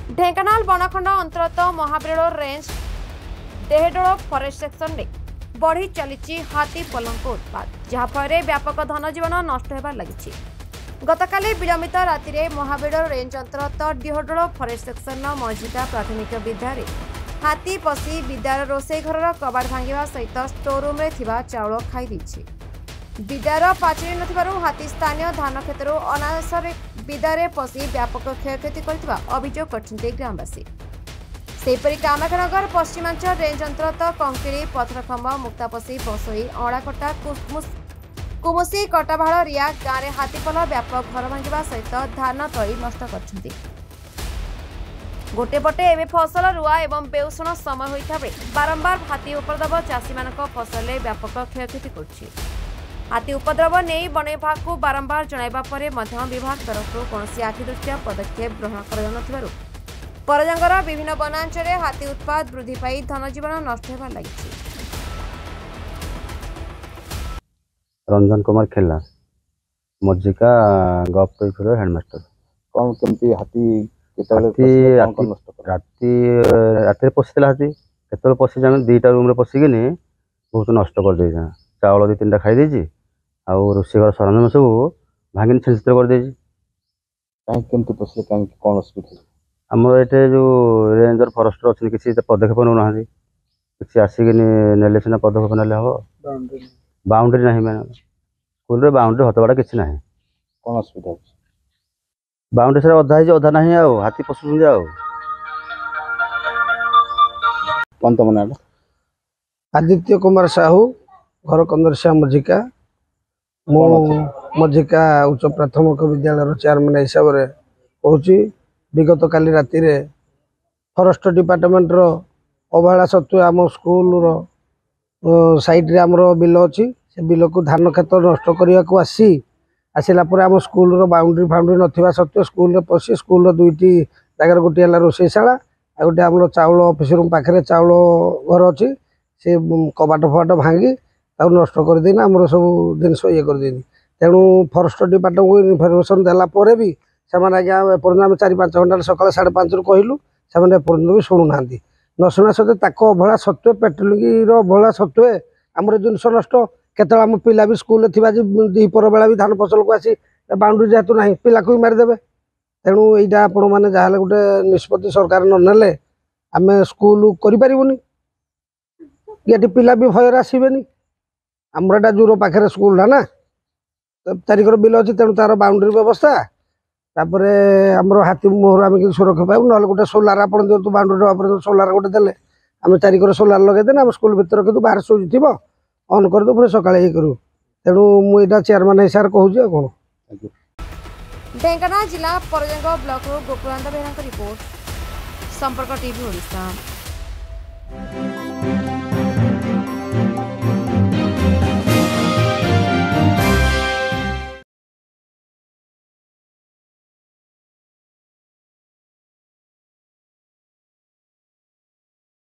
ढेंकानाल बनखंड अंतर्गत Mahabir range देहेडोल forest section में बढ़ी चली हाथी पलंक उत्पाद जहाँफल व्यापक धनजीवन नष्ट होबार लगी। गतकाली विलंबित राति महाबीर रेंज अंतर्गत देहेडोल फरेस्ट सेक्शन मजिका प्राथमिक विद्यालय हाथी पशि विद्यालय रोषे घर कबाड़ भांगा सहित स्टोर रूम में चाउल खाई विद्यालय पाचेरी नथिबारु हाथी स्थानीय धान क्षेत्र अनायासरे विद्यालय पशि व्यापक क्षयक्षति करथिबा अभियोग करछन्ते ग्रामवासी। सेहीपरि कामाक्षनगर पश्चिमांचल रेंज अंतर्गत कंकिड़ी पथरखंब मुक्तापसी बसोई अड़ाकटा कुमुसी कटाभाड़ रिया गाँव में हाथीपल व्यापक घर भांगा सहित धान तली नष्ट करछन्ते। गोटे पटे एवं फसल रुआ एवं बेउषण समय होता बेले बारंबार हाथी उपद्रव चाषी मान फसल में व्यापक क्षयक्षति करुछि। हाथी उपद्रव नहीं वन विभाग को बारंबार जणाइबा परे मध्य विभाग तरफ कौन आखिदृष्टिया पदक्षेप ग्रहण कर परजंगर विभिन्न वनांचल हाथी उत्पाद वृद्धि पाई धनजीवन नष्ट होबार लगी। रंजन कुमार खेला मजिका गपफिर हेडमास्टर कौन केमती हाथी राति पशिला हाथी केतल पशि जाने 2टा रूम पशिकी बहुत नष्ट कर दे चाउल 2-3टा खाई रोषे घर सरंजाम सब भांगी छित्र कर दे। कौन असुविधा आमर ये जो रेंजर फरेस्टर अच्छे किसी पदक्षेप नौना कि आसिक ने सीना पदक्षेप ना हम बाउंड्री ना मैंने स्कूल बाउंड्री हतबाड़ा किसी ना कौन असुविधा बाउंड्री से अधा अधा ना हाथी पशु कौन तुम ना आदित्य कुमार साहू घर कंदरसिया मजिका मु मजिका उच्च प्राथमिक विद्यालय चेयरमैन हिसाब से कहूँ विगत काली राति फरेस्ट डिपार्टमेंट रो अवहेला सत्वे आम स्कूल साइड रे आमर बिल अच्छी से बिल को धान खेत नष्ट करने को आसला आम स्कूल बाउंड्री फाउंड्री ना सत्वे स्कूल पशि स्कूल 2टी जगह गोटे है रोषेशाला आ गोटे आम चाउल ऑफिस रूम पाखे चाउल घर अच्छी से कबाट फबाट भांगी नष्ट करदेना आमर सब जिनस ये करदे तेणु फरेस्ट डिपार्टमेंट को इनफर्मेशन देलापर भी से आज्ञा एपर्तम 4-5 घंटा सकाल 5:30 कहलु से एपर्तम भी शुणुना न शुणा सत्वे अवहेला सत्वे पेट्रोलिंग अवहेला सत्वे आमर जिनस नष्ट केतल आम पिला भी स्कूल थी दीपर बेला भी धान फसल को आसी बाउंड्री जेहेतु ना पिला को भी मारिदेवे तेणु यहाँ आपण मैंने जहाँ गोटे निष्पत्ति सरकार नने आम स्कूल करें ये पिला भी भयर आसबेनी आमर एटा दूर पाखे स्कूल ना 4 एकर बिल अच्छी तेणु तार बाउंड्री व्यवस्था तापर आमर हाथी मुहर आम कि सुरक्षा पाइबू ना गोटे सोलार आप दिखाँ बाउंड्री सोलार गोटे देले आम 4 एकर सोलार लगेदेना आम स्कूल भर रखी बाहर सुइच थी ऑन करदे पुणी सकाଳେ ये करूँ तेणु मुझे चेयरमैन हिसाब से कहूँ कौन। ढेंकानाल जिला परजंग ब्लॉक गोकुलानंद बेहरा रिपोर्ट संपर्क टीवी ओडिशा।